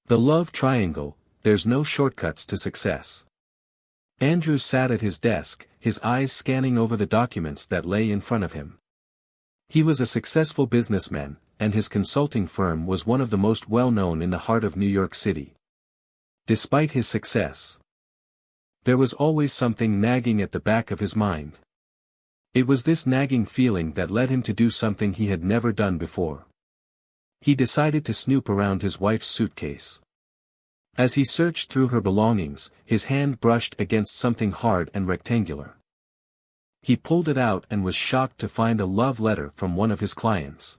The love triangle, there's no shortcuts to success. Andrew sat at his desk, his eyes scanning over the documents that lay in front of him. He was a successful businessman, and his consulting firm was one of the most well-known in the heart of New York City. Despite his success, there was always something nagging at the back of his mind. It was this nagging feeling that led him to do something he had never done before. He decided to snoop around his wife's suitcase. As he searched through her belongings, his hand brushed against something hard and rectangular. He pulled it out and was shocked to find a love letter from one of his clients.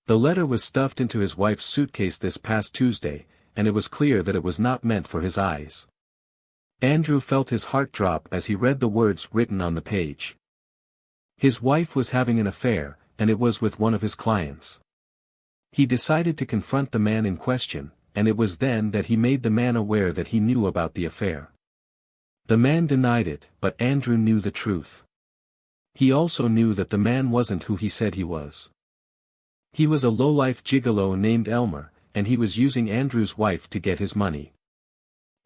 The letter was stuffed into his wife's suitcase this past Tuesday, and it was clear that it was not meant for his eyes. Andrew felt his heart drop as he read the words written on the page. His wife was having an affair, and it was with one of his clients. He decided to confront the man in question, and it was then that he made the man aware that he knew about the affair. The man denied it, but Andrew knew the truth. He also knew that the man wasn't who he said he was. He was a low-life gigolo named Elmer, and he was using Andrew's wife to get his money.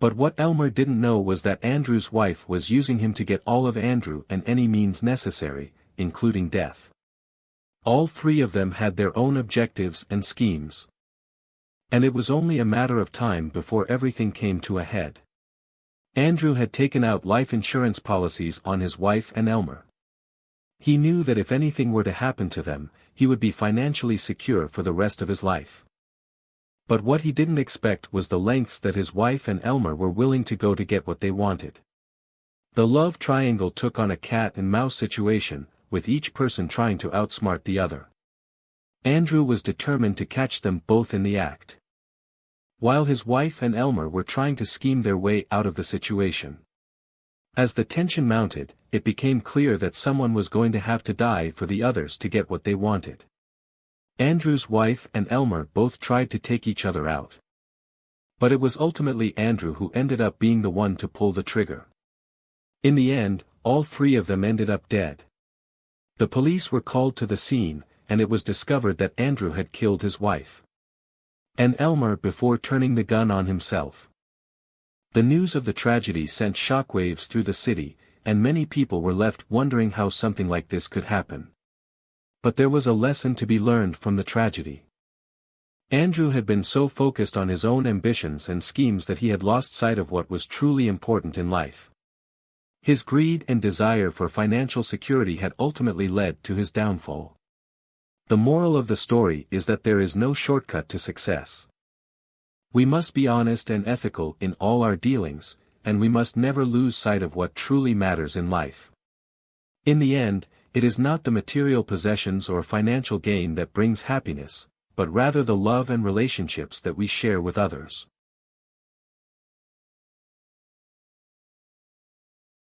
But what Elmer didn't know was that Andrew's wife was using him to get all of Andrew and any means necessary, including death. All three of them had their own objectives and schemes. And it was only a matter of time before everything came to a head. Andrew had taken out life insurance policies on his wife and Elmer. He knew that if anything were to happen to them, he would be financially secure for the rest of his life. But what he didn't expect was the lengths that his wife and Elmer were willing to go to get what they wanted. The love triangle took on a cat-and-mouse situation, with each person trying to outsmart the other. Andrew was determined to catch them both in the act. While his wife and Elmer were trying to scheme their way out of the situation. As the tension mounted, it became clear that someone was going to have to die for the others to get what they wanted. Andrew's wife and Elmer both tried to take each other out. But it was ultimately Andrew who ended up being the one to pull the trigger. In the end, all three of them ended up dead. The police were called to the scene, and it was discovered that Andrew had killed his wife and Elmer before turning the gun on himself. The news of the tragedy sent shockwaves through the city, and many people were left wondering how something like this could happen. But there was a lesson to be learned from the tragedy. Andrew had been so focused on his own ambitions and schemes that he had lost sight of what was truly important in life. His greed and desire for financial security had ultimately led to his downfall. The moral of the story is that there is no shortcut to success. We must be honest and ethical in all our dealings, and we must never lose sight of what truly matters in life. In the end, it is not the material possessions or financial gain that brings happiness, but rather the love and relationships that we share with others.